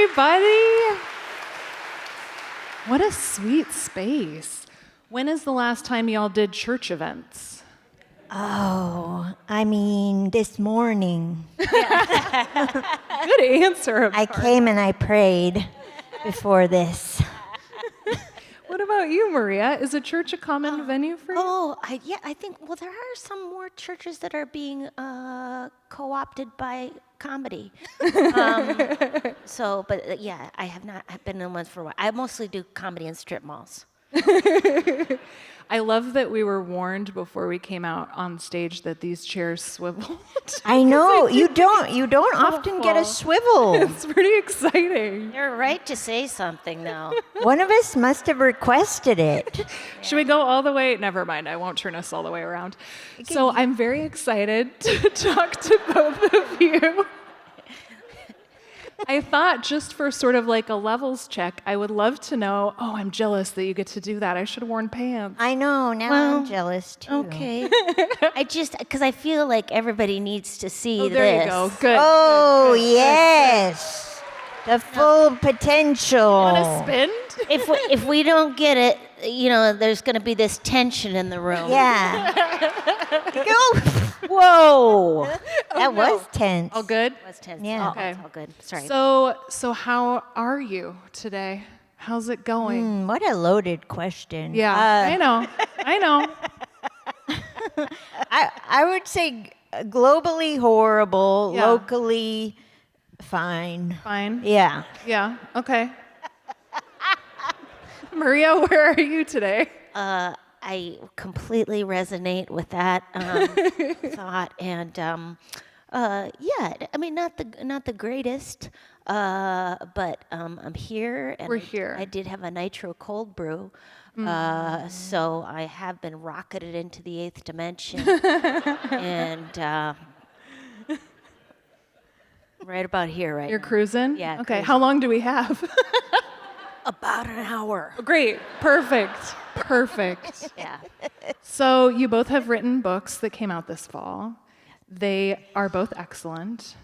everybody. What a sweet space. When is the last time y'all did church events? Oh, I mean, this morning. Good answer. I came and I prayed before this. What about you, Maria? Is a church a common venue for you? I think, well, there are some more churches that are being co-opted by comedy. But I have not been in one for a while. I mostly do comedy in strip malls. I love that we were warned before we came out on stage that these chairs swiveled. I know, you don't often get a swivel. It's pretty exciting. You're right to say something, though. One of us must have requested it. Should we go all the way? Never mind, I won't turn us all the way around. So I'm very excited to talk to both of you. I thought just for sort of like a levels check, I would love to know, I'm jealous that you get to do that. I should have worn pants. I know, now I'm jealous too. Okay. Because I feel like everybody needs to see this. There you go, good. Oh, yes. The full potential. Want to spin? If we don't get it, there's going to be this tension in the room. Yeah. Whoa. That was tense. All good? It was tense. Yeah. Okay. It's all good. Sorry. So how are you today? How's it going? What a loaded question. Yeah, I know. I would say globally horrible, Yeah. locally fine. Fine? Yeah. Yeah, okay. Maria, where are you today? I completely resonate with that thought, and I mean, not the greatest, but I'm here. And We're here. I did have a nitro cold brew, so I have been rocketed into the 8th dimension, and right about here, right? You're now. cruising? Yeah. Okay, cruising. how long do we have? About an hour. Great, perfect. Yeah. So you both have written books that came out this fall. They are both excellent.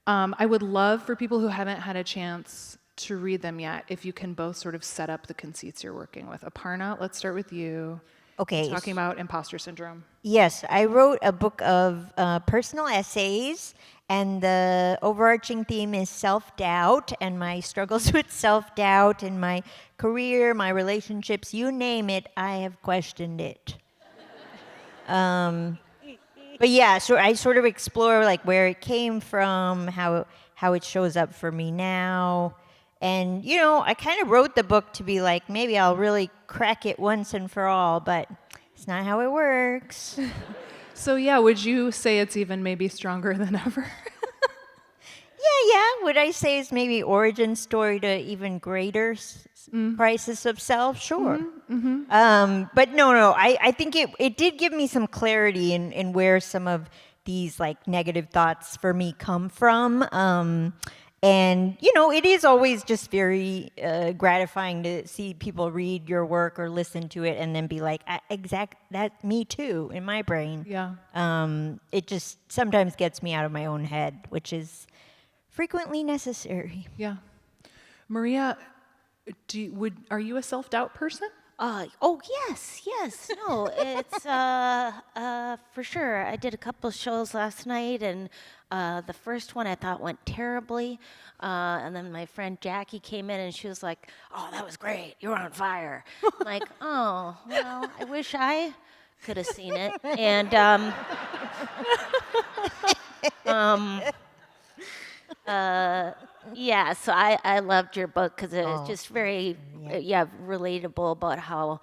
I would love for people who haven't had a chance to read them yet, if you can both sort of set up the conceits you're working with. Aparna, let's start with you. Okay. Talking about imposter syndrome. Yes, I wrote a book of personal essays, and the overarching theme is self-doubt and my struggles with self-doubt in my career, my relationships, you name it, I have questioned it. But yeah, so I sort of explore like where it came from, how it shows up for me now. And, I kind of wrote the book to be like, maybe I'll really crack it once and for all, but it's not how it works. So yeah, would you say it's even maybe stronger than ever? Yeah. Would I say it's maybe origin story to even greater crisis of self? Sure. But no. I think it did give me some clarity in where some of these like negative thoughts for me come from. And, it is always just very gratifying to see people read your work or listen to it and then be like, that's me too, in my brain. Yeah. It just sometimes gets me out of my own head, which is frequently necessary. Yeah. Maria, are you a self-doubt person? Yes. No, it's for sure. I did a couple of shows last night, and the first one I thought went terribly. And then my friend Jackie came in, and she was like, "Oh, that was great. You were on fire." I'm like, "Oh, well, I wish I could have seen it." And so I loved your book because it's just very relatable about how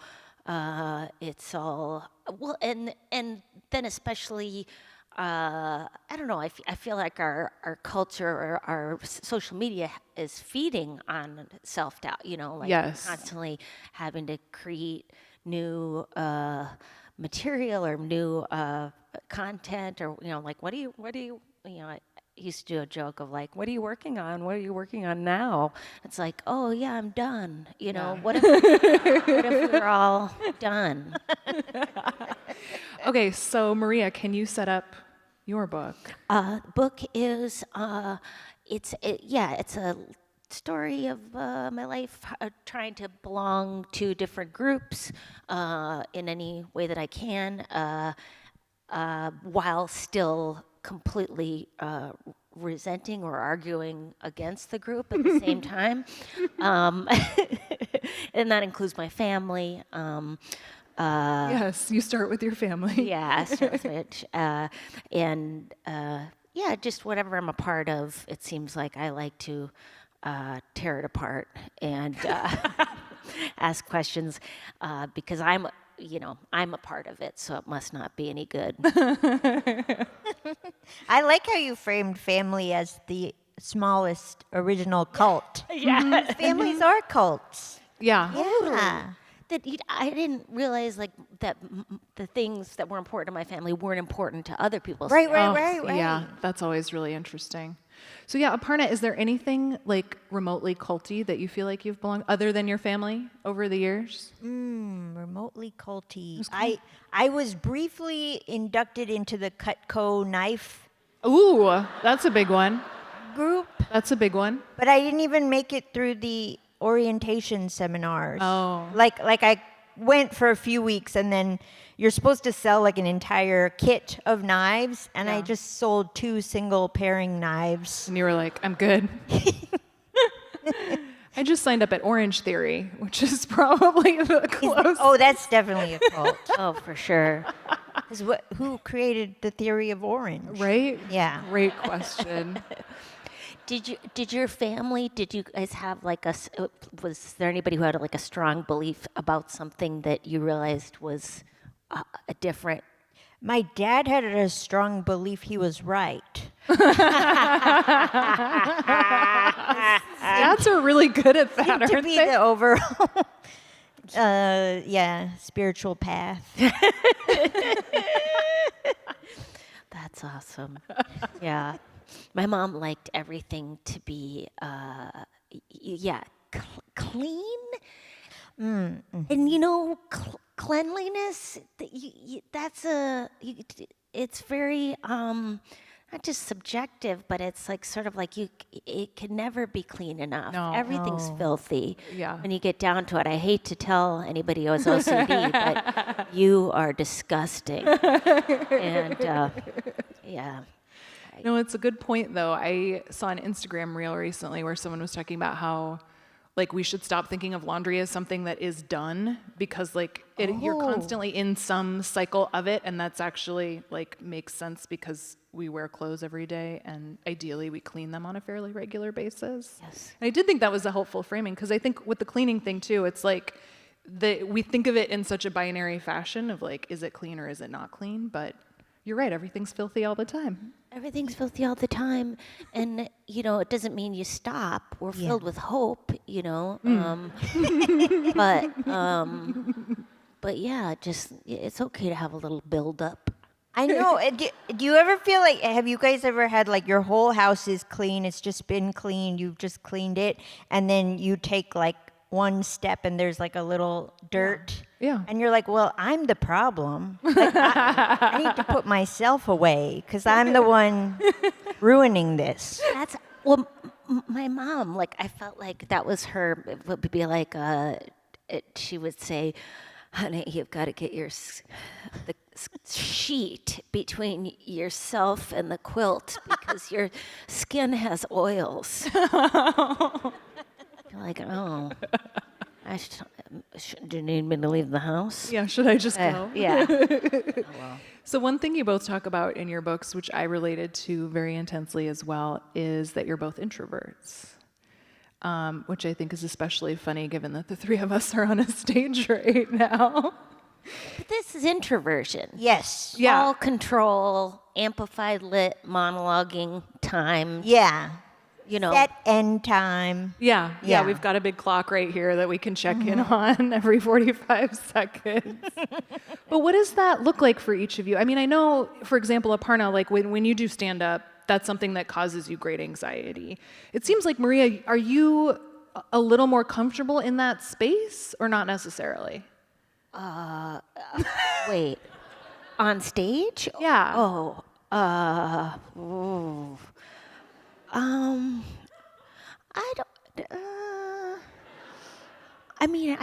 it's all well, and then especially I don't know, I feel like our culture or our social media is feeding on self-doubt, Yes. constantly having to create new material or new content, or like what do you I used to do a joke of like, what are you working on? What are you working on now? It's like, oh yeah, I'm done. What if we're all done? Okay, so Maria, can you set up your book? Book is it's a story of my life, trying to belong to different groups in any way that I can, while still completely resenting or arguing against the group at the same time. And that includes my family. Yes, you start with your family. Yeah, yeah, just whatever I'm a part of, it seems like I like to tear it apart and ask questions because I'm a part of it, so it must not be any good. I like how you framed family as the smallest original cult. Yeah. Families are cults. Yeah. Yeah. I didn't realize that the things that were important to my family weren't important to other people. Right. Yeah, that's always really interesting. So yeah, Aparna, is there anything like remotely culty that you feel like you've belonged other than your family over the years? Remotely culty. I was briefly inducted into the Cutco knife Ooh, that's a big one. group, That's a big one. but I didn't even make it through the orientation seminars. Oh. Like I went for a few weeks, and then you're supposed to sell like an entire kit of knives, and I Yeah. just sold 2 single pairing knives. And you were like, I'm good. I just signed up at Orange Theory, which is probably the closest. Oh, that's definitely a cult. Oh, for sure. 'Cause who created the theory of orange? Right? Yeah. Great question. Did your family? Did you guys have was there anybody who had like a strong belief about something that you realized was a different? My dad had a strong belief he was right. Dads are really good at that, To aren't be they? the overall, spiritual path. That's awesome. Yeah, my mom liked everything to be clean. And cleanliness, it's very not just subjective, but it's like sort of like it can never be clean enough. No. Everything's filthy. Yeah. When you get down to it, I hate to tell anybody who has OCD, but you are disgusting. And yeah. No, it's a good point, though. I saw an Instagram reel recently where someone was talking about how, like, we should stop thinking of laundry as something that is done because, like, you're constantly in some cycle of it, and that's actually, like, makes sense because we wear clothes every day, and ideally we clean them on a fairly regular basis. Yes. And I did think that was a helpful framing because I think with the cleaning thing, too, it's like we think of it in such a binary fashion of, like, is it clean or is it not clean? But you're right, everything's filthy all the time. Everything's filthy all the time, and it doesn't mean you stop. We're filled with hope, but yeah, just it's okay to have a little build up. I know. Do you ever feel like, have you guys ever had like your whole house is clean, it's just been cleaned, you've just cleaned it, and then you take like one step and there's like a little dirt? Yeah. And you're like, well, I'm the problem. Like, I need to put myself away because I'm the one ruining this. My mom, like I felt like that was her. It would be like she would say, "Honey, you've got to get the sheet between yourself and the quilt because your skin has oils." You're like, oh, do you need me to leave the house? Yeah, should I just go? Yeah. So one thing you both talk about in your books, which I related to very intensely as well, is that you're both introverts, which I think is especially funny given that the three of us are on a stage right now. But this is introversion. Yes. Yeah. All control, amplified lit monologuing time. Yeah. That Set end time. Yeah, we've got a big clock right here that we can check in on every 45 seconds. But what does that look like for each of you? I mean, I know, for example, Aparna, like when you do stand-up, that's something that causes you great anxiety. It seems like, Maria, are you a little more comfortable in that space or not necessarily? Wait, on stage? Yeah. Oh, I don't. I mean,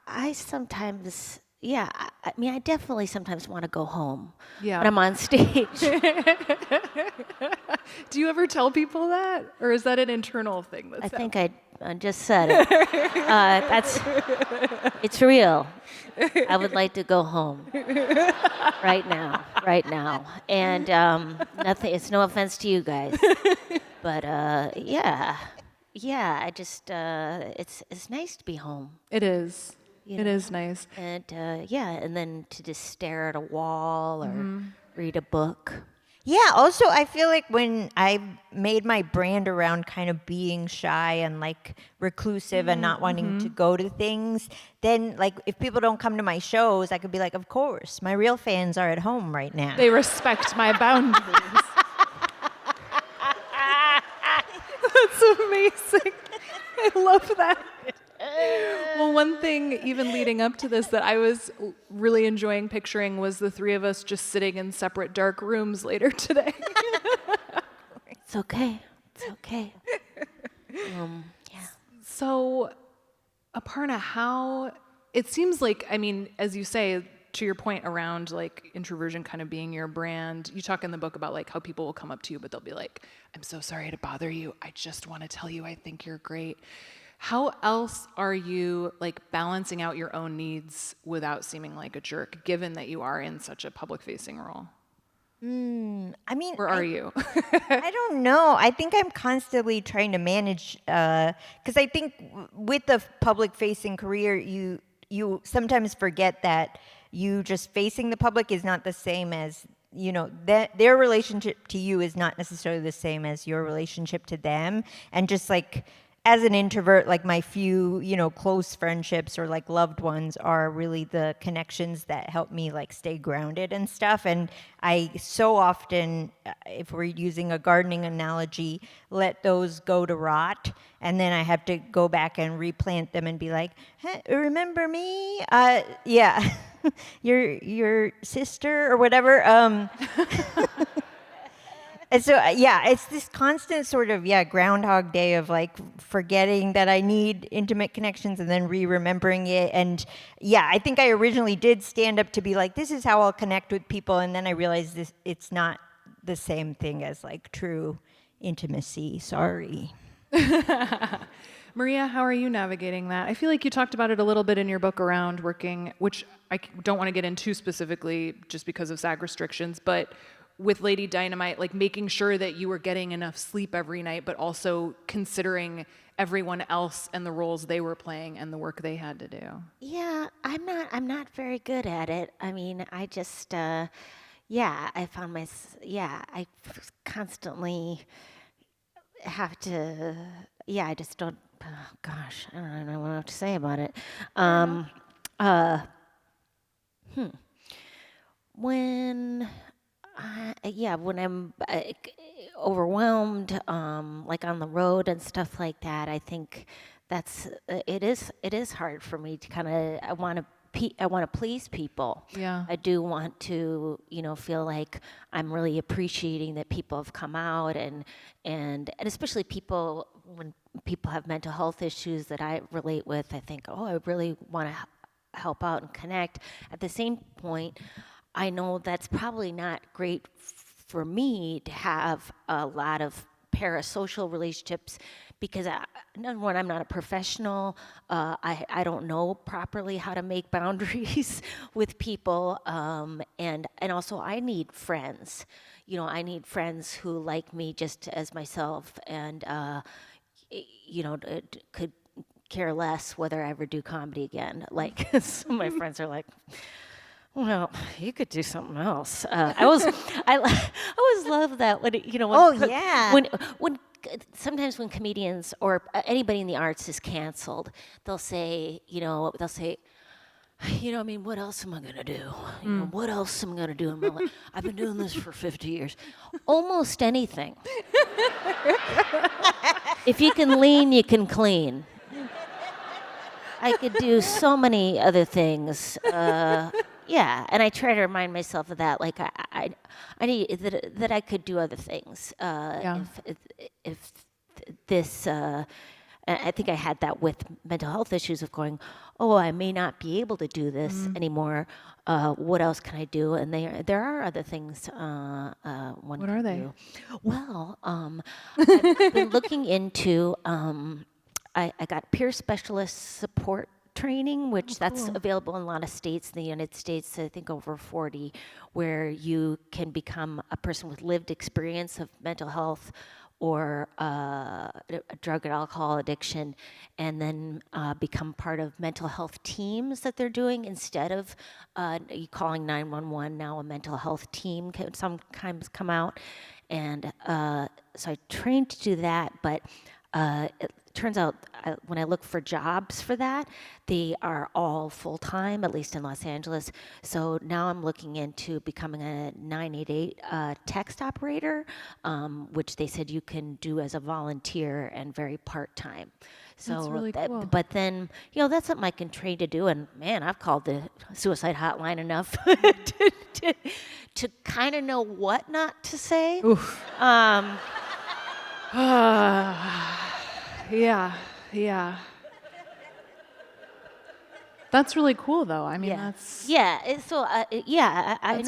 I sometimes, yeah, I mean, I definitely sometimes want to go home Yeah. when I'm on stage. Do you ever tell people that? Or is that an internal thing that's I think I just said it. It's real. I would like to go home right now. And nothing, it's no offense to you guys. But yeah, I just, it's nice to be home. It is. You It know? is nice. And yeah, and then to just stare at a wall or read a book. Yeah, also I feel like when I made my brand around kind of being shy and like reclusive and not wanting to go to things, then like if people don't come to my shows, I could be like, of course, my real fans are at home right now. They respect my boundaries. That's amazing. I love that. Well, one thing, even leading up to this, that I was really enjoying picturing was the three of us just sitting in separate dark rooms later today. It's okay. It's okay. Yeah. So, Aparna, how it seems like, I mean, as you say, to your point around like introversion kind of being your brand, you talk in the book about like how people will come up to you, but they'll be like, I'm so sorry to bother you. I just want to tell you I think you're great. How else are you like balancing out your own needs without seeming like a jerk, given that you are in such a public-facing role? I mean, Or are you? I don't know. I think I'm constantly trying to manage, because I think with the public-facing career, you sometimes forget that you just facing the public is not the same as, you know, that their relationship to you is not necessarily the same as your relationship to them. And just like, as an introvert, like my few, you know, close friendships or like loved ones are really the connections that help me like stay grounded and stuff. And I so often, if we're using a gardening analogy, let those go to rot. And then I have to go back and replant them and be like, hey, remember me? Yeah, your sister or whatever. And so, yeah, it's this constant sort of, Groundhog Day of like forgetting that I need intimate connections and then remembering it. And yeah, I think I originally did stand up to be like, this is how I'll connect with people. And then I realized it's not the same thing as like true intimacy. Sorry. Maria, how are you navigating that? I feel like you talked about it a little bit in your book around working, which I don't want to get into specifically just because of SAG restrictions, but with Lady Dynamite, like making sure that you were getting enough sleep every night, but also considering everyone else and the roles they were playing and the work they had to do. Yeah, I'm not very good at it. I mean, I just I found I constantly have to I just don't gosh, I don't know what to say about it. When when I'm overwhelmed, like on the road and stuff like that, I think that's it is hard for me to kind of I want to please people. Yeah. I do want to, feel like I'm really appreciating that people have come out and especially people when people have mental health issues that I relate with. I think, I really want to help out and connect. At the same point, I know that's probably not great for me to have a lot of parasocial relationships because number one, I'm not a professional. I don't know properly how to make boundaries with people, and also I need friends. I need friends who like me just as myself, and could care less whether I ever do comedy again. Like some of my friends are like, well, you could do something else. I always love that when when sometimes when comedians or anybody in the arts is canceled, they'll say, I mean, what else am I gonna do? What else am I gonna do in my life? I've been doing this for 50 years. Almost anything. If you can lean, you can clean. I could do so many other things. And I try to remind myself of that. Like I need that I could do other things. If this and I think I had that with mental health issues of going, oh, I may not be able to do this anymore. What else can I do? And there are other things one What can are they? do. Well, I've been looking into, I got peer specialist support training, which that's available in a lot of states in the United States, I think over 40, where you can become a person with lived experience of mental health or a drug and alcohol addiction, and then become part of mental health teams that they're doing instead of you calling 911. Now a mental health team can sometimes come out, and so I trained to do that, but it turns out when I look for jobs for that, they are all full-time, at least in Los Angeles. So now I'm looking into becoming a 988 text operator, which they said you can do as a volunteer and very part-time. So That's really cool. But then, that's something I can train to do. And man, I've called the suicide hotline enough to kind of know what not to say. Oof. Yeah. That's really cool, though. I mean, that's That's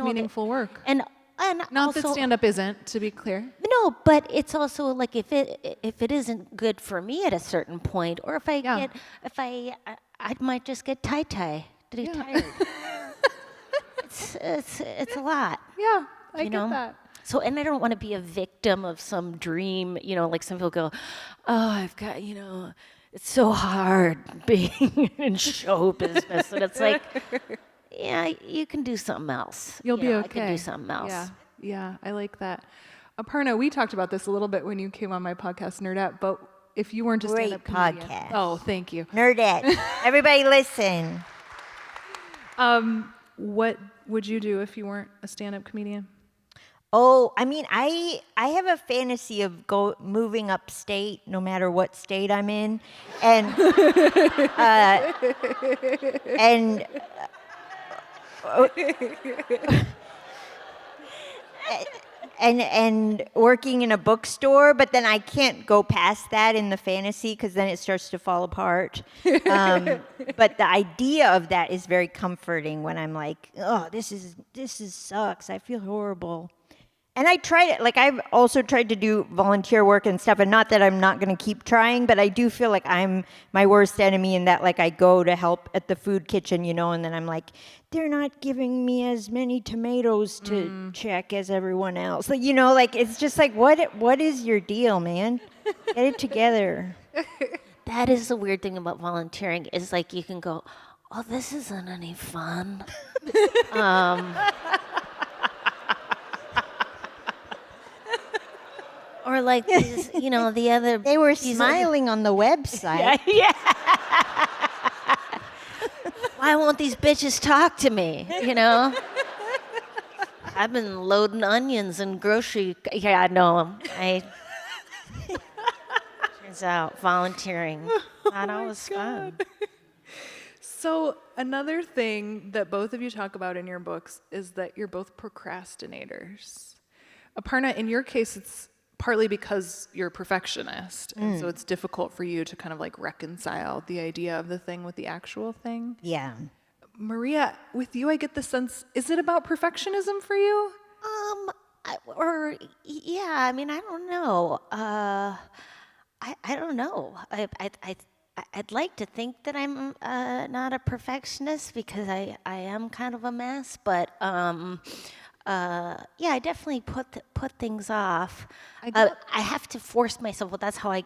meaningful work. And Not also, that stand-up isn't, to be clear. no, but it's also like if it isn't good for me at a certain point, or if I might just get tie-tie. Tired. It's a lot. Yeah, I You get know? that. So, and I don't want to be a victim of some dream, like some people go, oh, I've got, it's so hard being in show business. And it's like, yeah, you can do something else. You'll be okay. I can do something else. Yeah, I like that. Aparna, we talked about this a little bit when you came on my podcast, Nerdette, but if you weren't a Great stand-up comedian. podcast. Oh, thank you. Nerdette. Everybody listen. What would you do if you weren't a stand-up comedian? Oh, I mean, I have a fantasy of moving upstate, no matter what state I'm in, and and working in a bookstore, but then I can't go past that in the fantasy because then it starts to fall apart. But the idea of that is very comforting when I'm like, oh, this sucks. I feel horrible. And I tried it. Like, I've also tried to do volunteer work and stuff, and not that I'm not going to keep trying, but I do feel like I'm my worst enemy in that, like, I go to help at the food kitchen, and then I'm like, they're not giving me as many tomatoes to check as everyone else. Like, it's just like, what is your deal, man? Get it together. That is the weird thing about volunteering is like you can go, oh, this isn't any fun. Or like these, the other. They were smiling on the website. Yeah. Why won't these bitches talk to me? I've been loading onions and grocery. Yeah, I know. Turns out volunteering not always fun. So another thing that both of you talk about in your books is that you're both procrastinators. Aparna, in your case, it's partly because you're a perfectionist, and so it's difficult for you to kind of like reconcile the idea of the thing with the actual thing. Yeah. Maria, with you, I get the sense, is it about perfectionism for you? I don't know. I don't know. I'd like to think that I'm not a perfectionist because I am kind of a mess, but I definitely put things off. I have to force myself. Well, that's how I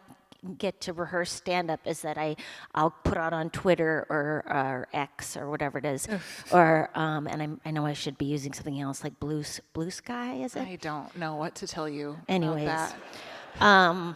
get to rehearse stand-up, is that I'll put out on Twitter or X or whatever it is, or and I know I should be using something else like Blue Sky. Is it? I don't know what to tell you. Anyways, about that.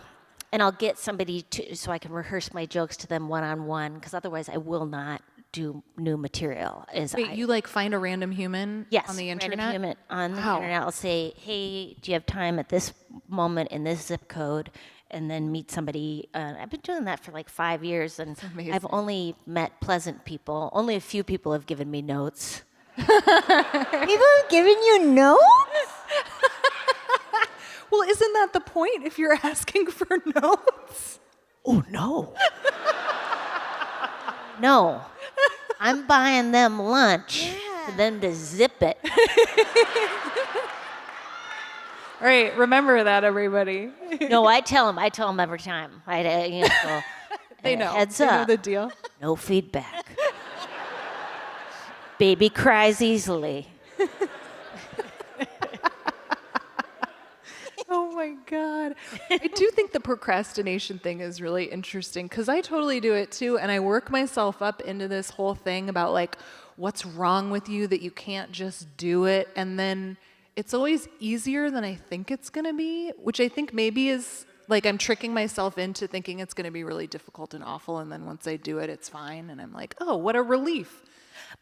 and I'll get somebody so I can rehearse my jokes to them one-on-one, because otherwise I will not do new material. Wait, you like find a random human on the internet? Random human on the internet. I'll say, hey, do you have time at this moment in this zip code? And then meet somebody. I've been doing that for like 5 years, and I've only met pleasant people. Only a few people have given me notes. People have given you notes? Well, isn't that the point if you're asking for notes? Oh, no. No. I'm buying them lunch for them to zip it. All right, remember that, everybody. No, I tell them every time. So, They know. Heads They know up. the deal. No feedback. Baby cries easily. Oh my God. I do think the procrastination thing is really interesting because I totally do it too. And I work myself up into this whole thing about like, what's wrong with you that you can't just do it? And then it's always easier than I think it's going to be, which I think maybe is like I'm tricking myself into thinking it's going to be really difficult and awful. And then once I do it, it's fine. And I'm like, oh, what a relief.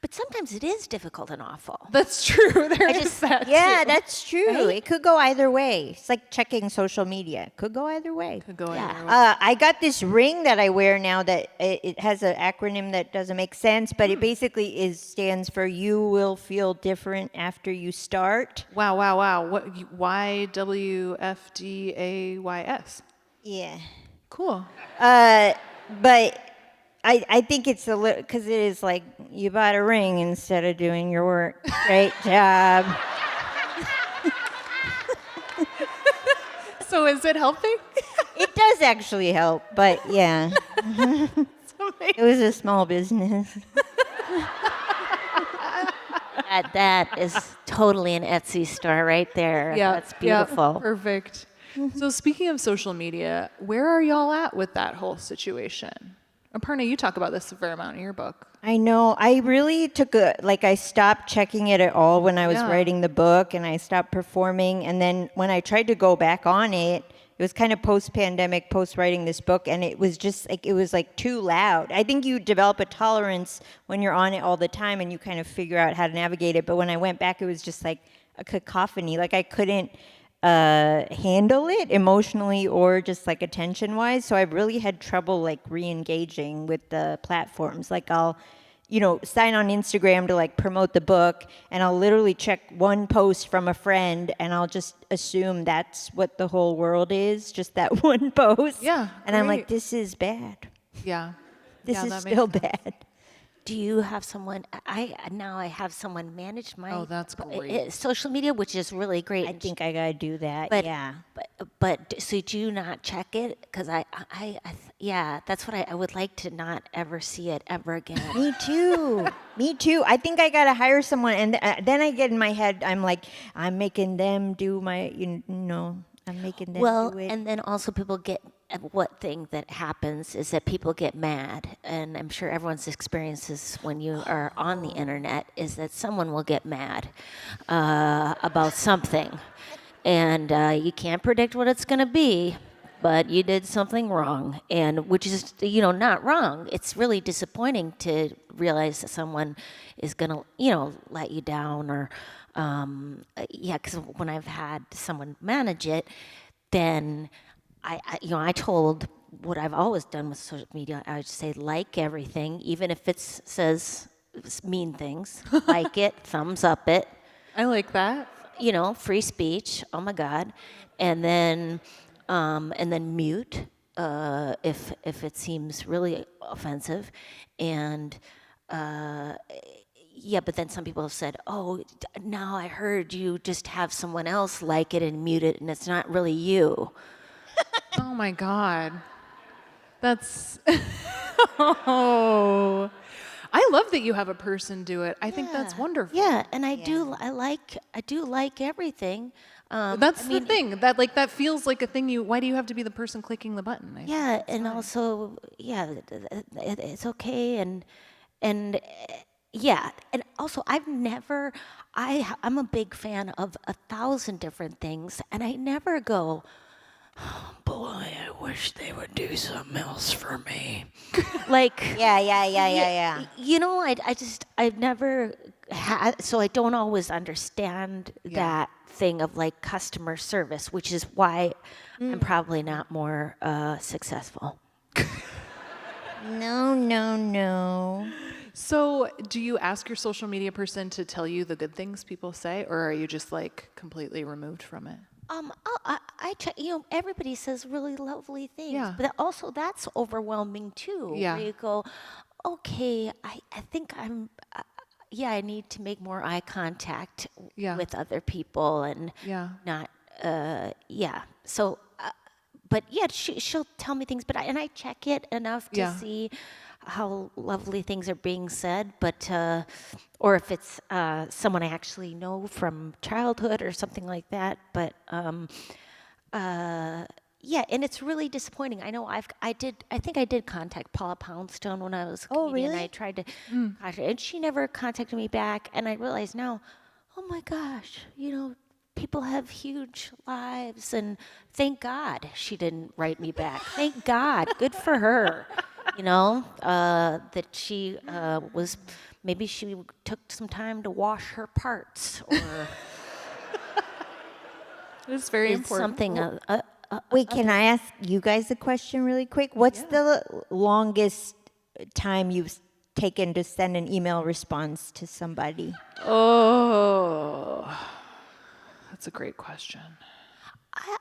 But sometimes it is difficult and awful. That's true. There is that Yeah, too. that's true. It could go either way. It's like checking social media. Could go either way. Could go Yeah. either way. I got this ring that I wear now that it has an acronym that doesn't make sense, but it basically stands for "You will feel different after you start." Wow, wow, wow. What YWFDAYS? Yeah. Cool. But I think it's a little, because it is like, you bought a ring instead of doing your work. Great job. So is it helping? It does actually help, but yeah. It was a small business. That is totally an Etsy store right there. Yeah, That's beautiful. Yeah, perfect. So speaking of social media, where are y'all at with that whole situation? Aparna, you talk about this a fair amount in your book. I know. I really I stopped checking it at all when I was Yeah. writing the book, and I stopped performing. And then when I tried to go back on it, it was kind of post-pandemic, post-writing this book, and it was just like, it was like too loud. I think you develop a tolerance when you're on it all the time, and you kind of figure out how to navigate it. But when I went back, it was just like a cacophony. Like I couldn't handle it emotionally or just like attention wise. So I really had trouble like re-engaging with the platforms. Like I'll, sign on Instagram to like promote the book, and I'll literally check one post from a friend, and I'll just assume that's what the whole world is, just that one post. Yeah, And I'm like, great. this is bad. Yeah. This Yeah, is that makes still sense. bad. Do you have someone? I have someone manage my Oh, that's great. social media, which is really great. I think I gotta do that. But yeah. but so do you not check it? Because yeah, that's what I would like to not ever see it ever again. Me too. Me too. I think I gotta hire someone, and then I get in my head. I'm like, I'm making them do my, I'm making them Well, do it. and then also people get what thing that happens is that people get mad, and I'm sure everyone's experiences when you are on the internet is that someone will get mad about something, and you can't predict what it's going to be, but you did something wrong, and which is not wrong. It's really disappointing to realize that someone is going to let you down, or because when I've had someone manage it, then I told what I've always done with social media. I would say like everything, even if it says mean things, like it, thumbs up it. I like that. Free speech. Oh my God, and then mute if it seems really offensive, and. Yeah, but then some people have said, oh, now I heard you just have someone else like it and mute it, and it's not really you. Oh my God. That's oh. I love that you have a person do it. I think that's wonderful. Yeah, and I do like everything. That's the thing. That feels like a thing why do you have to be the person clicking the button? I think Yeah, that's and fine. also, it's okay, and yeah, and also I'm a big fan of 1,000 different things, and I never go, oh, boy, I wish they would do something else for me. Like, yeah. I've never had, so I don't always understand that thing of like customer service, which is why I'm probably not more successful. No. So, do you ask your social media person to tell you the good things people say, or are you just like completely removed from it? Everybody says really lovely things, Yeah. but also that's overwhelming too. Yeah. Where you go, okay, I think I need to make more eye contact Yeah. with other people and Yeah. not, So, but yeah, she'll tell me things, but I check it enough to Yeah. see how lovely things are being said, but or if it's someone I actually know from childhood or something like that. But and it's really disappointing. I know I think I did contact Paula Poundstone when I was a Oh, comedian. really? I tried to contact her, and she never contacted me back. And I realize now, oh my gosh, people have huge lives, and thank God she didn't write me back. Thank God, good for her. That she maybe she took some time to wash her parts or It's very did important. something. Wait, can I ask you guys a question really quick? What's the longest time you've taken to send an email response to somebody? Oh, that's a great question. I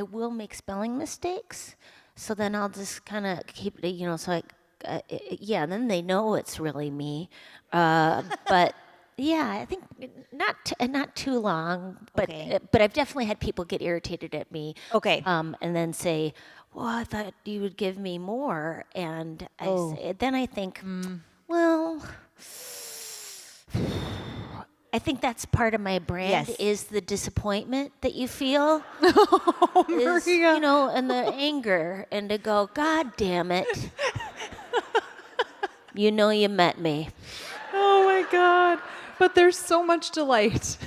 will make spelling mistakes, so then I'll just kind of keep it, so and then they know it's really me. But yeah, I think not too long, but Okay. but I've definitely had people get irritated at me. Okay. And then say, "Well, I thought you would give me more," and then I think, well. I think that's part of my brand Yes. is the disappointment that you feel. Maria. And the anger, and to go, God damn it. You met me. Oh my God. But there's so much delight.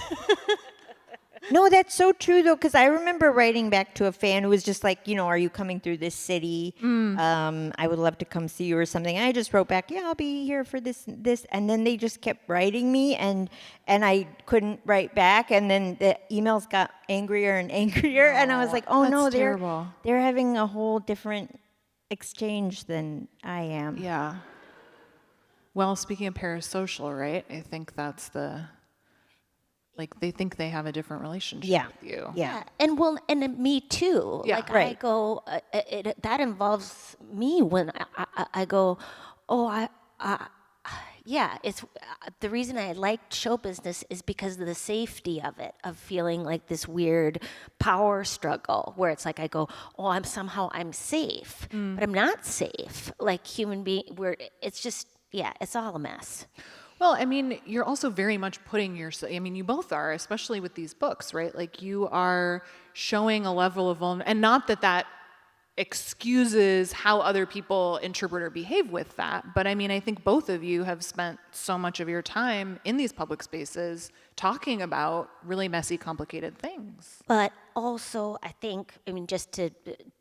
No, that's so true though, because I remember writing back to a fan who was just like, are you coming through this city? I would love to come see you or something. And I just wrote back, yeah, I'll be here for this, and then they just kept writing me, and I couldn't write back, and then the emails got angrier and angrier, and I was like, oh no, that's terrible. they're having a whole different exchange than I am. Yeah. Well, speaking of parasocial, right? I think that's they think they have a different relationship with you. Yeah. And me too. Yeah. Like I Right. go, that involves me when I go, it's the reason I liked show business is because of the safety of it, of feeling like this weird power struggle where it's like I go, I'm safe, but I'm not safe. Like human being, where it's just, it's all a mess. Well, I mean, you're also very much putting yourself, you both are, especially with these books, right? Like you are showing a level of vulnerability, and not that excuses how other people interpret or behave with that. But I think both of you have spent so much of your time in these public spaces talking about really messy, complicated things. But also, I think, just to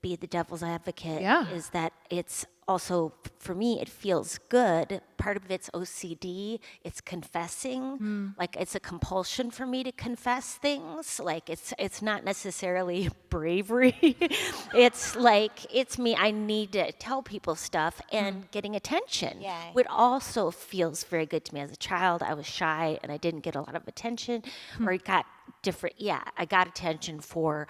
be the devil's advocate, is that it's also, for me, it feels good. Part of it's OCD, it's confessing. Like, it's a compulsion for me to confess things. Like, it's not necessarily bravery. It's like, it's me, I need to tell people stuff and getting attention. Yeah. Which also feels very good to me. As a child, I was shy and I didn't get a lot of attention. Or got I got attention for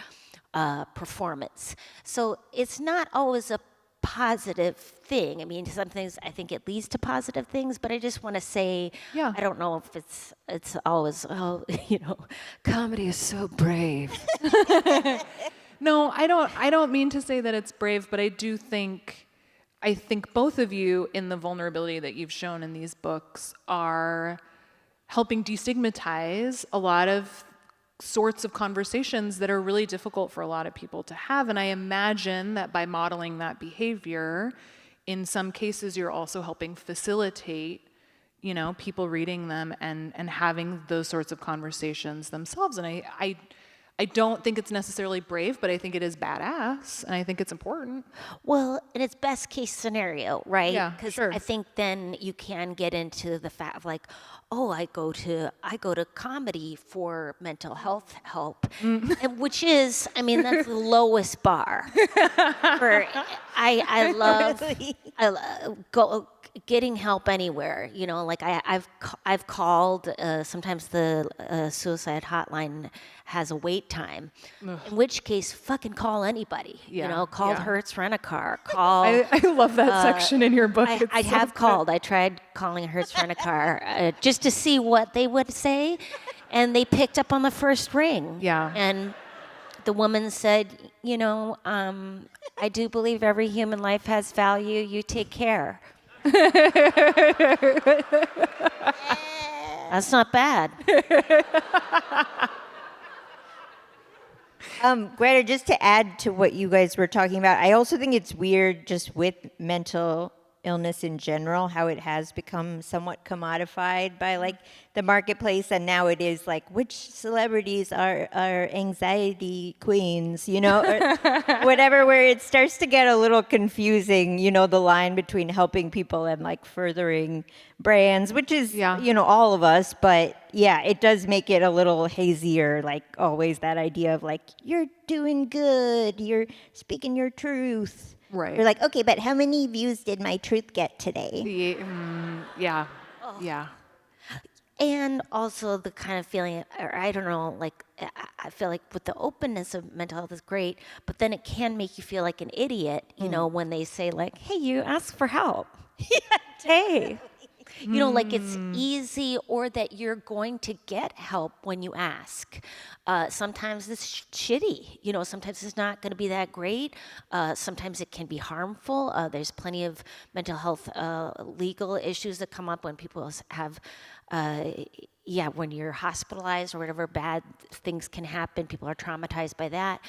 performance. So it's not always a positive thing. Some things I think it leads to positive things, but I just want to say, I don't know if it's always, comedy is so brave. No, I don't mean to say that it's brave, but I think both of you, in the vulnerability that you've shown in these books, are helping destigmatize a lot of sorts of conversations that are really difficult for a lot of people to have. And I imagine that by modeling that behavior, in some cases you're also helping facilitate, people reading them and having those sorts of conversations themselves. And I don't think it's necessarily brave, but I think it is badass, and I think it's important. Well, and it's best case scenario, right? Yeah, Because sure. I think then you can get into the fact of like, I go to comedy for mental health help, and which is, that's the lowest bar. I love Really? getting help anywhere, like I've called, sometimes the suicide hotline has a wait time, in which case fucking call anybody, call Hertz Rent-A-Car, call. I love that section in your book. I have called. I tried calling Hertz Rent-A-Car just to see what they would say, and they picked up on the first ring. Yeah. And the woman said, I do believe every human life has value. You take care. That's not bad. Greta, just to add to what you guys were talking about, I also think it's weird just with mental illness in general, how it has become somewhat commodified by like the marketplace, and now it is like which celebrities are anxiety queens, or whatever, where it starts to get a little confusing, the line between helping people and like furthering brands, which is all of us, but yeah, it does make it a little hazier, like always that idea of like you're doing good, you're speaking your truth. Right. You're like, okay, but how many views did my truth get today? Yeah. And also the kind of feeling, or I don't know, like I feel like with the openness of mental health is great, but then it can make you feel like an idiot, when they say like, hey, you ask for help. Hey. Like it's easy, or that you're going to get help when you ask. Sometimes it's shitty, sometimes it's not going to be that great. Sometimes it can be harmful. There's plenty of mental health legal issues that come up when people have, when you're hospitalized or whatever, bad things can happen. People are traumatized by that.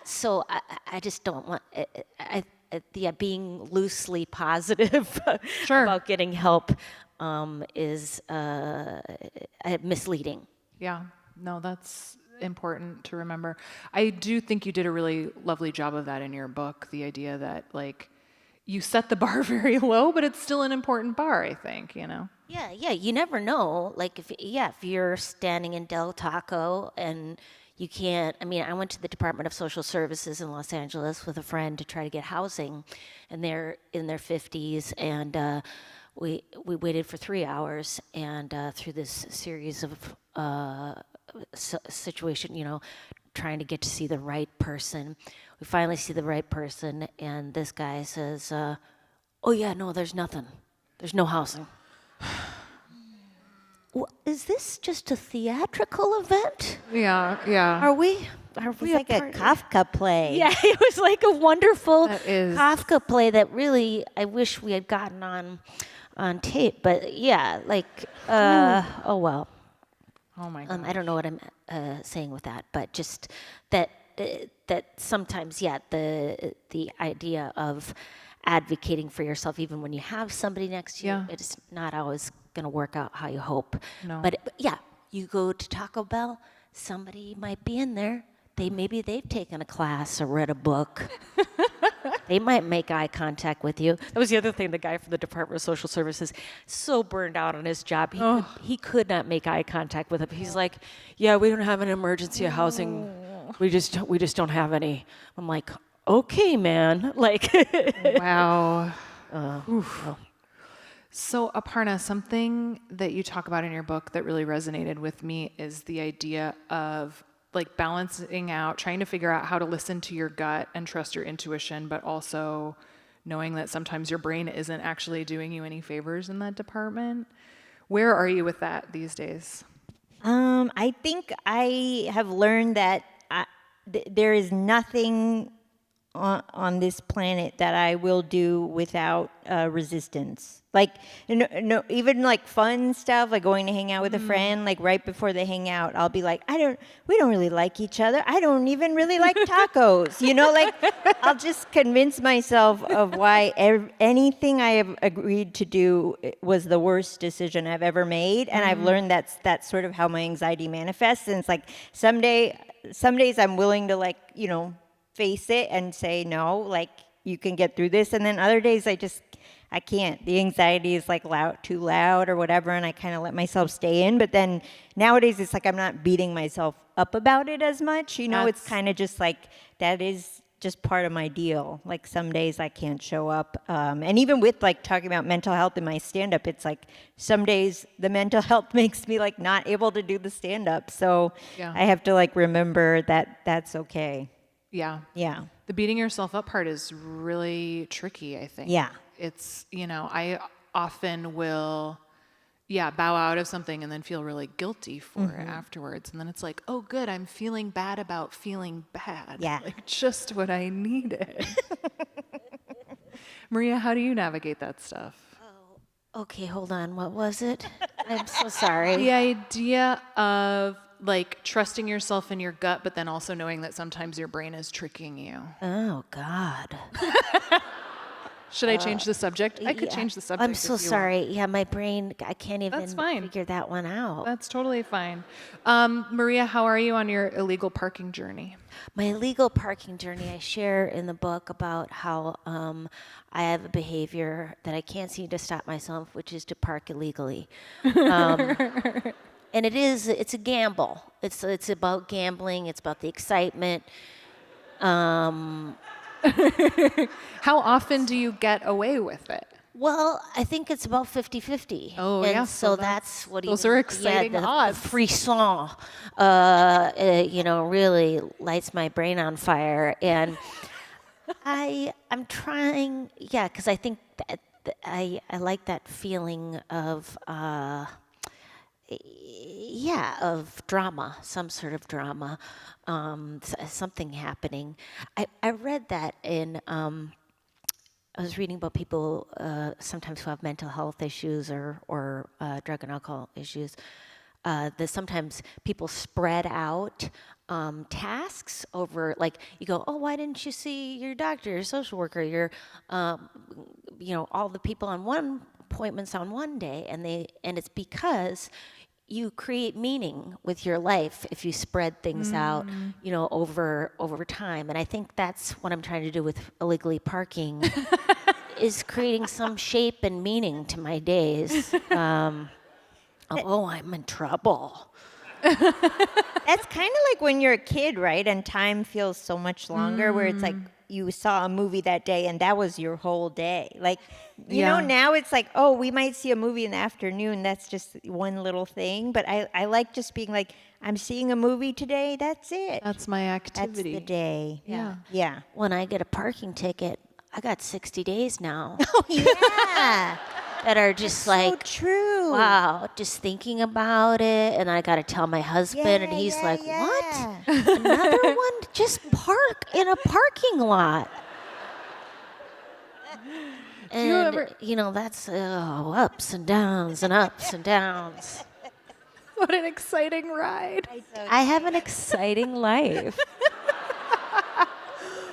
So I just don't want, being loosely positive about getting help is misleading. Yeah, no, that's important to remember. I do think you did a really lovely job of that in your book, the idea that like you set the bar very low, but it's still an important bar, I think, Yeah, you never know. Like if you're standing in Del Taco and you can't, I went to the Department of Social Services in Los Angeles with a friend to try to get housing, and they're in their 50s, and we waited for 3 hours, and through this series of situation, trying to get to see the right person, we finally see the right person, and this guy says, oh yeah, no, there's nothing. There's no housing. Is this just a theatrical event? Yeah. Are we It's like a Kafka play. Yeah, it was like a wonderful is... Kafka play that really I wish we had gotten on tape. But yeah, like, oh well. Oh my God. I don't know what I'm saying with that, but just that sometimes, the idea of advocating for yourself, even when you have somebody next to you, it's not always going to work out how you hope. No. But you go to Taco Bell, somebody might be in there. Maybe they've taken a class or read a book. They might make eye contact with you. That was the other thing. The guy from the Department of Social Services, so burned out on his job, he could not make eye contact with him. He's like, "Yeah, we don't have an emergency housing. We just don't have any." I'm like, "Okay, man." Like, wow. So Aparna, something that you talk about in your book that really resonated with me is the idea of like balancing out, trying to figure out how to listen to your gut and trust your intuition, but also knowing that sometimes your brain isn't actually doing you any favors in that department. Where are you with that these days? I think I have learned that there is nothing on this planet that I will do without resistance. Like, no, even like fun stuff, like going to hang out with a friend, like right before they hang out, I'll be like, we don't really like each other. I don't even really like tacos. Like I'll just convince myself of why anything I have agreed to do was the worst decision I've ever made. And I've learned that's sort of how my anxiety manifests. And it's like some days I'm willing to like, face it and say, no, like you can get through this. And then other days I can't. The anxiety is like too loud or whatever, and I kind of let myself stay in. But then nowadays it's like I'm not beating myself up about it as much. It's kind of just like that is just part of my deal. Like some days I can't show up. And even with like talking about mental health in my stand-up, it's like some days the mental health makes me like not able to do the stand-up. So I have to like remember that that's okay. Yeah. Yeah. The beating yourself up part is really tricky, I think. Yeah. It's, I often will, bow out of something and then feel really guilty for it afterwards. And then it's like, oh, good, I'm feeling bad about feeling bad. Yeah. Like just what I needed. Maria, how do you navigate that stuff? Okay, hold on. What was it? I'm so sorry. The idea of like trusting yourself in your gut, but then also knowing that sometimes your brain is tricking you. Oh, God. Should I change the subject? I could Yeah. change the subject. I'm so if you sorry. Yeah, my brain, I can't even That's fine. figure that one out. That's totally fine. Maria, how are you on your illegal parking journey? My illegal parking journey, I share in the book about how I have a behavior that I can't seem to stop myself, which is to park illegally. And it's a gamble. It's about gambling. It's about the excitement. How often do you get away with it? Well, I think it's about 50-50. Oh, and yeah, so so that's what those are exciting the odds. frisson, really lights my brain on fire. And I'm trying, because I think that I like that feeling of of drama, some sort of drama, something happening. I read that in. I was reading about people sometimes who have mental health issues or drug and alcohol issues. That sometimes people spread out tasks over, like you go, oh, why didn't you see your doctor, your social worker, your, all the people on one appointments on one day, and it's because you create meaning with your life if you spread things out, over time. And I think that's what I'm trying to do with illegally parking, is creating some shape and meaning to my days. I'm in trouble. That's kind of like when you're a kid, right? And time feels so much longer, where it's like you saw a movie that day and that was your whole day. Like, you know, now it's like, oh, we might see a movie in the afternoon. That's just one little thing. But I like just being like, I'm seeing a movie today. That's it. That's my That's activity. the day. Yeah. Yeah. When I get a parking ticket, I got 60 days now. Oh, yeah. That are just like, so true. wow, just thinking about it. And I got to tell my husband, and he's like, what? Another one? Just park in a parking lot. And, that's ups and downs and ups and downs. What an exciting ride. I have an exciting life.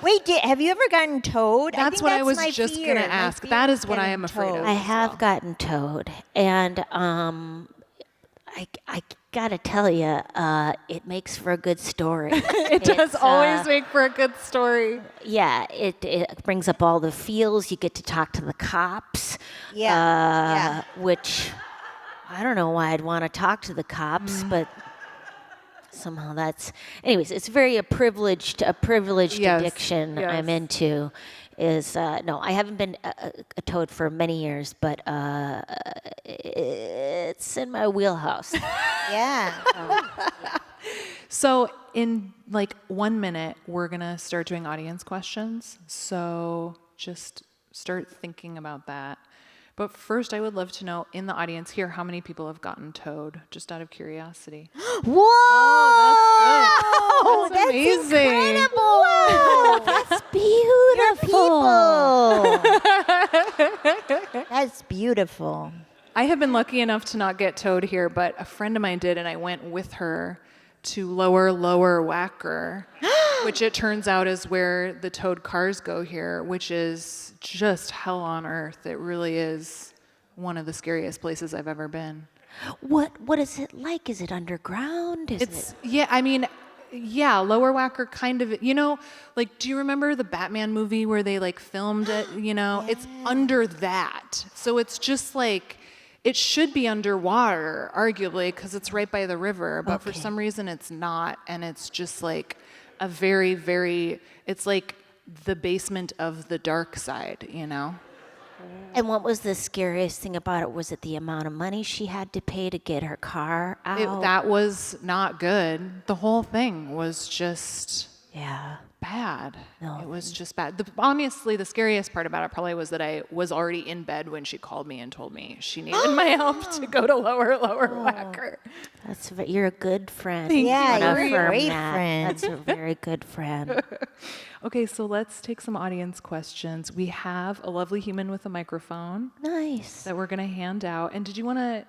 Wait, have you ever gotten towed? That's what I was just going to ask. That is what I am afraid of. I have gotten towed, and I got to tell you, it makes for a good story. It does always make for a good story. Yeah, it brings up all the feels. You get to talk to the cops. Which I don't know why I'd want to talk to the cops, but somehow anyways, it's very a privileged addiction I'm into. No, I haven't been a toad for many years, but it's in my wheelhouse. Yeah. So in like 1 minute, we're going to start doing audience questions. So just start thinking about that. But first, I would love to know in the audience here how many people have gotten towed, just out of curiosity. Whoa! Oh, that's amazing. Incredible. That's beautiful. People. That's beautiful. I have been lucky enough to not get towed here, but a friend of mine did, and I went with her to Lower Wacker, which it turns out is where the towed cars go here, which is just hell on earth. It really is one of the scariest places I've ever been. What is it like? Is it underground? Lower Wacker kind of, like, do you remember the Batman movie where they like filmed it, It's under that. So it's just like, it should be underwater, arguably, because it's right by the river, but for some reason it's not, and it's just like a very, very, it's like the basement of the dark side, you know? And what was the scariest thing about it? Was it the amount of money she had to pay to get her car out? That was not good. The whole thing was just Yeah. bad. No. It was just bad. Honestly, the scariest part about it probably was that I was already in bed when she called me and told me she needed my help to go to lower whacker. You're a good friend. Thank Yeah, you. Wanna you're a affirm great that. friend. That's a very good friend. Okay, so let's take some audience questions. We have a lovely human with a microphone Nice. that we're going to hand out. And did you want to,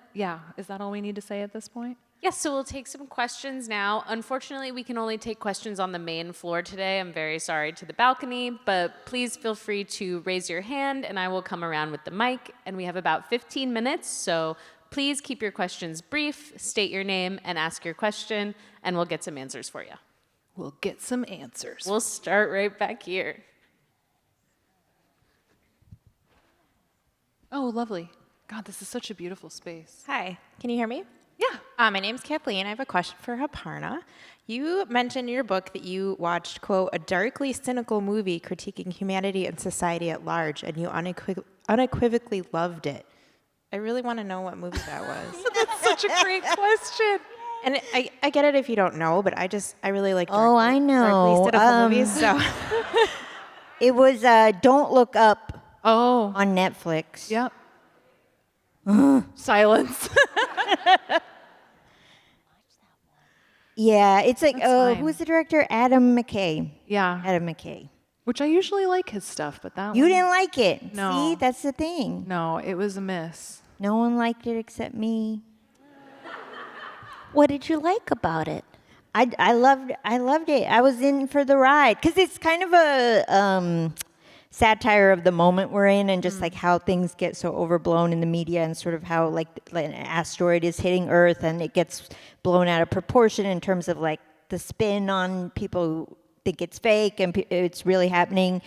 is that all we need to say at this point? Yes, so we'll take some questions now. Unfortunately, we can only take questions on the main floor today. I'm very sorry to the balcony, but please feel free to raise your hand and I will come around with the mic. And we have about 15 minutes, so please keep your questions brief, state your name, and ask your question, and we'll get some answers for you. We'll get some answers. We'll start right back here. Oh, lovely. God, this is such a beautiful space. Hi, can you hear me? Yeah. My name's Kathleen. I have a question for Aparna. You mentioned in your book that you watched, quote, a darkly cynical movie critiquing humanity and society at large, and you unequivocally loved it. I really want to know what movie that was. That's such a great question. And I get it if you don't know, but I really like Oh, I know. darkly cynical movies, so. It was Don't Look Up Oh, on Netflix. yep. Silence. Yeah, it's like, That's fine. who's the director? Adam McKay. Yeah. Adam McKay. Which I usually like his stuff, but that You one, didn't like it. No. See, that's the thing. No, it was a miss. No one liked it except me. What did you like about it? I loved it. I was in for the ride because it's kind of a satire of the moment we're in and just like how things get so overblown in the media and sort of how like an asteroid is hitting Earth and it gets blown out of proportion in terms of like the spin on people who think it's fake and it's really happening.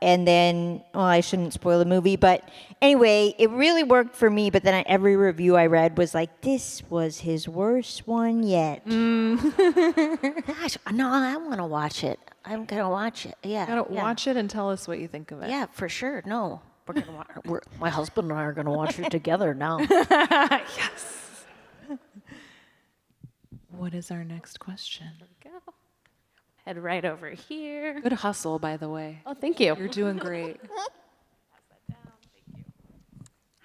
And then, well, I shouldn't spoil the movie, but anyway, it really worked for me. But then every review I read was like, this was his worst one yet. Gosh, no, I want to watch it. I'm gonna watch it. Yeah. Gotta watch it and tell us what you think of it. Yeah, for sure. No, we're gonna. My husband and I are gonna watch it together now. Yes. What is our next question? Go. Head right over here. Good hustle, by the way. Oh, thank you. You're doing great.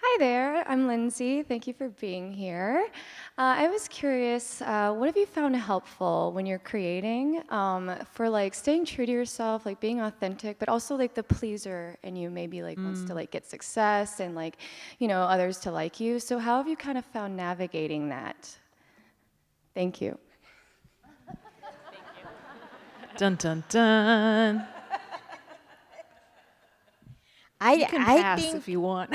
Hi there, I'm Lindsay. Thank you for being here. I was curious, what have you found helpful when you're creating for like staying true to yourself, like being authentic, but also like the pleaser in you maybe like wants to like get success and like, you know, others to like you. So how have you kind of found navigating that? Thank you. Dun dun dun. You can I pass think if you want.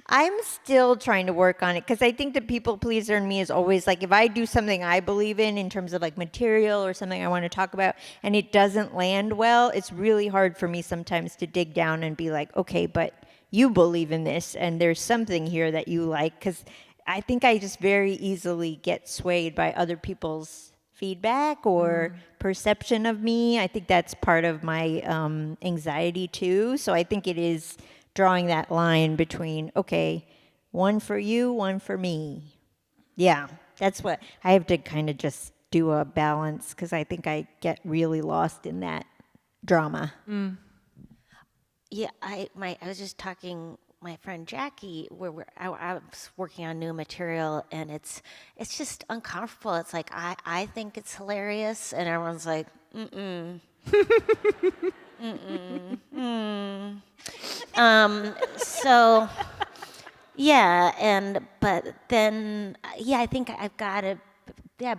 I'm still trying to work on it because I think the people pleaser in me is always like if I do something I believe in terms of like material or something I want to talk about and it doesn't land well, it's really hard for me sometimes to dig down and be like, okay, but you believe in this and there's something here that you like because I think I just very easily get swayed by other people's feedback or perception of me. I think that's part of my anxiety too. So I think it is drawing that line between, okay, one for you, one for me. Yeah, that's what I have to kind of just do a balance because I think I get really lost in that drama. Yeah, I was just talking my friend Jackie where I was working on new material and it's just uncomfortable. It's like I think it's hilarious and everyone's like, so yeah, but then I think I've got to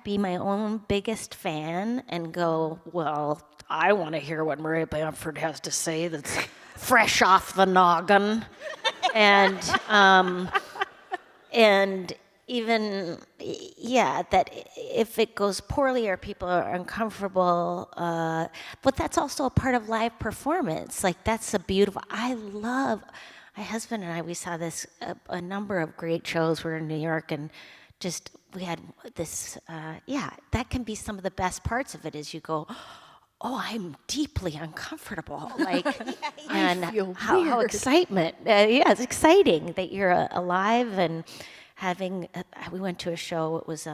be my own biggest fan and go, well, I want to hear what Maria Bamford has to say that's fresh off the noggin. And even, that if it goes poorly or people are uncomfortable, but that's also a part of live performance. Like, that's a beautiful, my husband and I, we saw this, a number of great shows. We were in New York and we had this, that can be some of the best parts of it is you go, oh, I'm deeply uncomfortable. Like, and feel how excitement. Yeah, it's exciting that you're alive and having. We went to a show. It was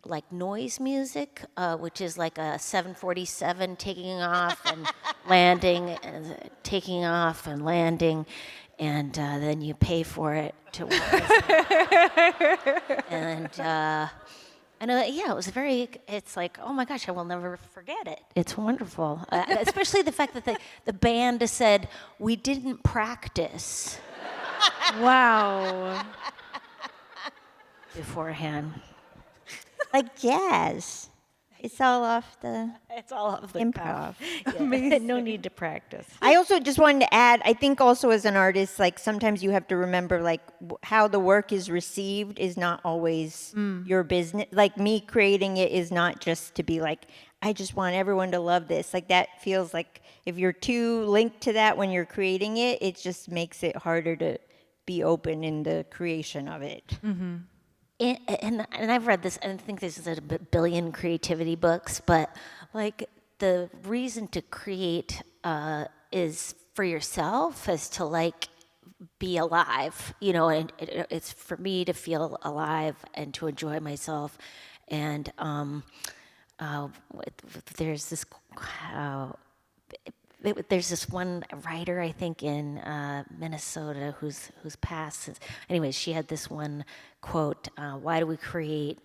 like noise music, which is like a 747 taking off and landing, and taking off and landing, and then you pay for it to watch. And yeah, it was it's like, oh my gosh, I will never forget it. It's wonderful. Especially the fact that the band said, we didn't practice Wow. beforehand. Like jazz. It's all off the It's all off the improv. Yeah. No need to practice. I also just wanted to add, I think also as an artist, like sometimes you have to remember like how the work is received is not always your business. Like me creating it is not just to be like, I just want everyone to love this. Like that feels like if you're too linked to that when you're creating it, it just makes it harder to be open in the creation of it. And I've read this, and I think this is a billion creativity books, but like the reason to create is for yourself, is to like be alive, you know, and it's for me to feel alive and to enjoy myself. And there's this there's this one writer, I think, in Minnesota who's passed. Anyways, she had this one quote, why do we create?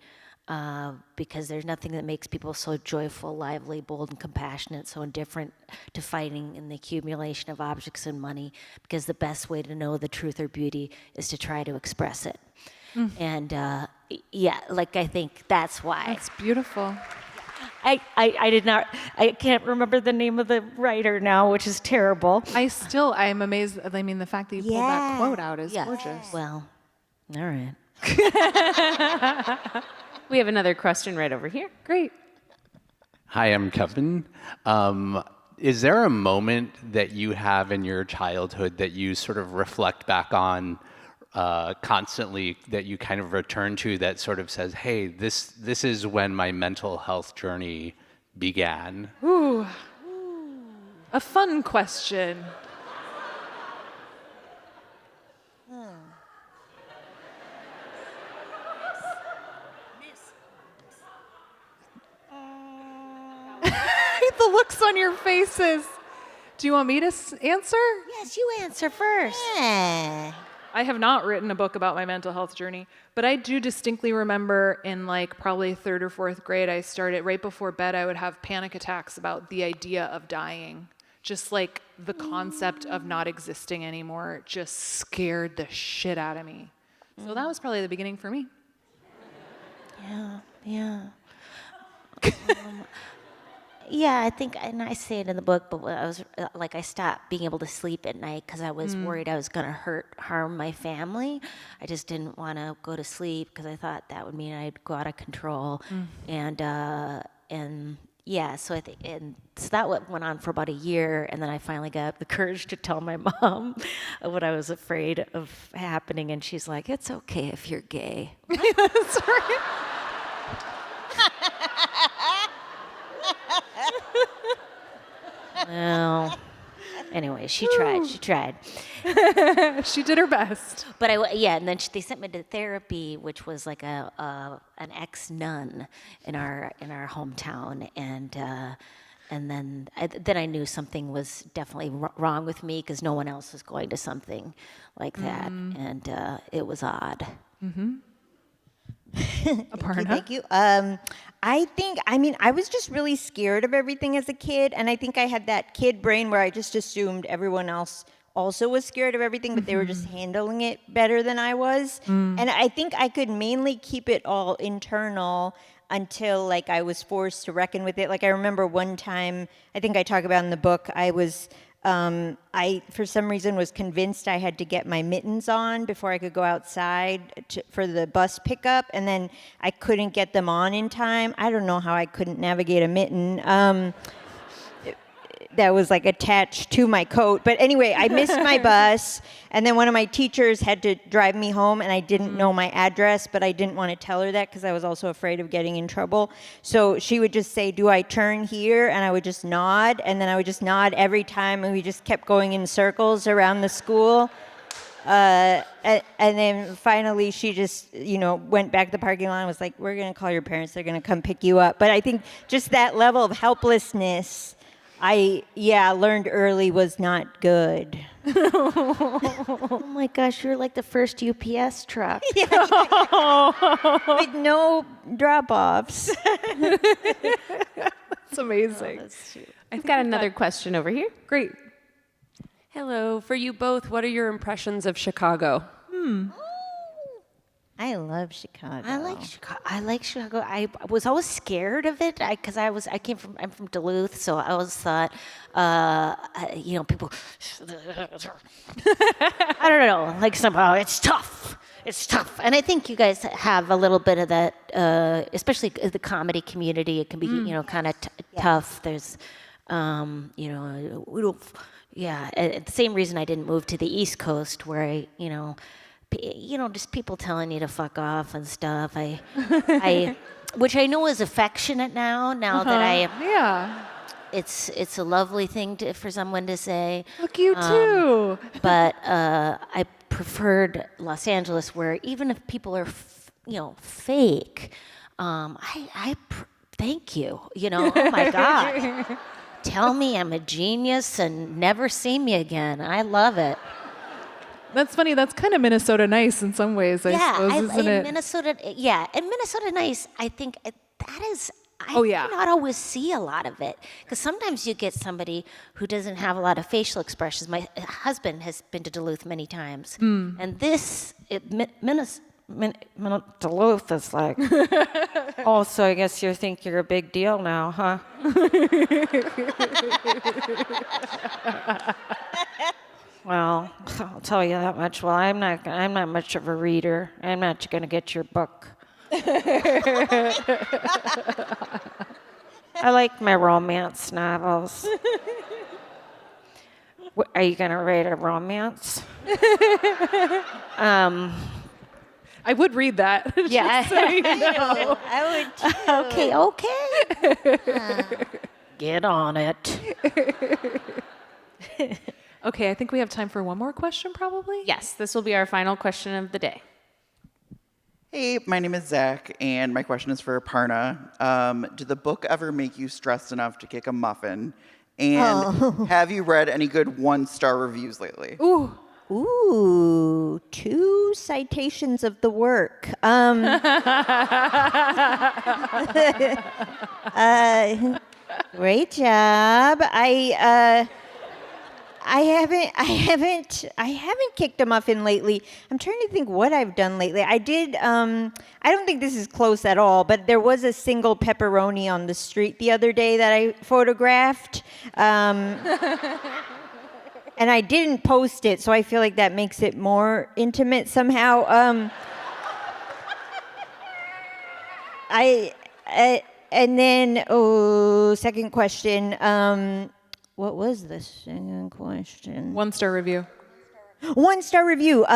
Because there's nothing that makes people so joyful, lively, bold, and compassionate, so indifferent to fighting in the accumulation of objects and money, because the best way to know the truth or beauty is to try to express it. And yeah, like I think that's why. That's beautiful. I can't remember the name of the writer now, which is terrible. I'm amazed. I mean, the fact that you pulled that quote out is gorgeous. Well, all right. We have another question right over here. Great. Hi, I'm Kevin. Is there a moment that you have in your childhood that you sort of reflect back on constantly, that you kind of return to, that sort of says, hey, this is when my mental health journey began? Ooh. A fun question. The looks on your faces. Do you want me to answer? Yes, you answer first. Yeah. I have not written a book about my mental health journey, but I do distinctly remember in like probably 3rd or 4th grade, I started right before bed, I would have panic attacks about the idea of dying. Just like the concept of not existing anymore just scared the shit out of me. So that was probably the beginning for me. Yeah. Yeah, I think, and I say it in the book, but I was like, I stopped being able to sleep at night because I was worried I was going to harm my family. I just didn't want to go to sleep because I thought that would mean I'd go out of control. And yeah, so I think, and so that went on for about a year, and then I finally got the courage to tell my mom what I was afraid of happening, and she's like, "It's okay if you're gay." That's right. Well, anyway, she tried. She did her best. But and then they sent me to therapy, which was like an ex-nun in our hometown, and then I knew something was definitely wrong with me because no one else was going to something like that, and it was odd. Aparna? Thank you. I was just really scared of everything as a kid, and I think I had that kid brain where I just assumed everyone else also was scared of everything, but they were just handling it better than I was. And I think I could mainly keep it all internal until like I was forced to reckon with it. Like I remember one time, I think I talk about in the book, I was I, for some reason, was convinced I had to get my mittens on before I could go outside for the bus pickup, and then I couldn't get them on in time. I don't know how I couldn't navigate a mitten. that was like attached to my coat. But anyway, I missed my bus, and then one of my teachers had to drive me home, and I didn't know my address, but I didn't want to tell her that because I was also afraid of getting in trouble. So she would just say, "Do I turn here?" And I would just nod, and then I would just nod every time, and we just kept going in circles around the school. And then finally she just, went back to the parking lot and was like, "We're going to call your parents. They're going to come pick you up." But I think just that level of helplessness, I learned early was not good. Oh my gosh, you're like the first UPS truck. With no drop-offs. That's amazing. I've got another question over here. Great. Hello. For you both, what are your impressions of Chicago? I love Chicago. I like Chicago. I was always scared of it because I'm from Duluth, so I always thought, people, I don't know, like somehow it's tough. It's tough. And I think you guys have a little bit of that, especially the comedy community. It can be, kind of tough. There's, we don't, the same reason I didn't move to the East Coast where I, just people telling you to fuck off and stuff. I which I know is affectionate now that it's a lovely thing for someone to say. Look, you too. But I preferred Los Angeles, where even if people are, fake, thank you. Oh my God. Tell me I'm a genius and never see me again. I love it. That's funny. That's kind of Minnesota nice in some ways, I suppose, isn't it? Minnesota, and Minnesota nice, I think that is, I Oh, yeah. do not always see a lot of it. Because sometimes you get somebody who doesn't have a lot of facial expressions. My husband has been to Duluth many times. And Duluth is like, oh, so I guess you think you're a big deal now, huh? Well, I'll tell you that much. Well, I'm not much of a reader. I'm not going to get your book. I like my romance novels. Are you going to read a romance? I would read that. Yeah. So you know. I would too. Okay. Get on it. Okay, I think we have time for one more question, probably. Yes, this will be our final question of the day. Hey, my name is Zach, and my question is for Aparna. Did the book ever make you stressed enough to kick a muffin? And have you read any good 1-star reviews lately? Ooh, 2 citations of the work. Great job. I haven't kicked a muffin lately. I'm trying to think what I've done lately. I did, I don't think this is close at all, but there was a single pepperoni on the street the other day that I photographed. And I didn't post it, so I feel like that makes it more intimate somehow. And then, second question. What was the second question? 1-star review. 1-star review.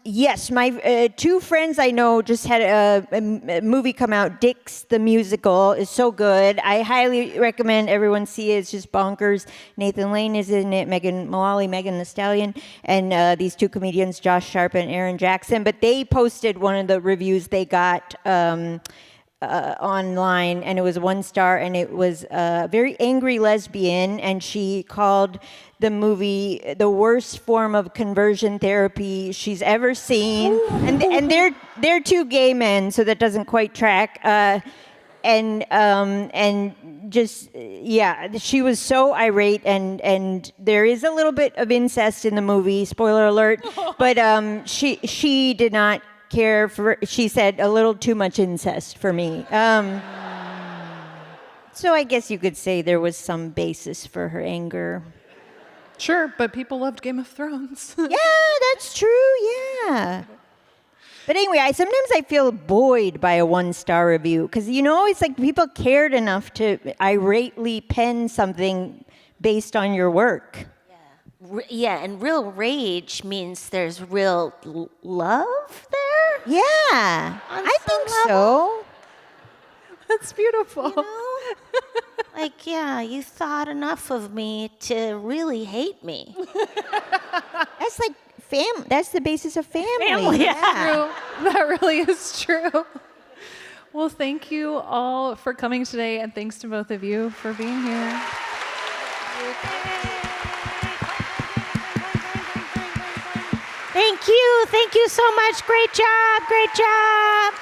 Yes, my 2 friends I know just had a movie come out. Dix the Musical is so good. I highly recommend everyone see it. It's just bonkers. Nathan Lane is in it. Megan Mullally, Megan Thee Stallion, and these 2 comedians, Josh Sharp and Aaron Jackson. But they posted one of the reviews they got online, and it was 1 star, and it was a very angry lesbian, and she called the movie the worst form of conversion therapy she's ever seen. And they're 2 gay men, so that doesn't quite track. And just she was so irate, and there is a little bit of incest in the movie. Spoiler alert! But she did not care for. She said a little too much incest for me. So I guess you could say there was some basis for her anger. Sure, but people loved Game of Thrones. Yeah, that's true. Yeah. But anyway, sometimes I feel buoyed by a 1-star review because it's like people cared enough to irately pen something based on your work. Yeah, and real rage means there's real love there. Yeah, On I some think level. so. That's beautiful. You know? Like, yeah, you thought enough of me to really hate me. That's like That's the basis of family. Family, yeah. True. That really is true. Well, thank you all for coming today, and thanks to both of you for being here. Thank you. Thank you so much. Great job. Great job.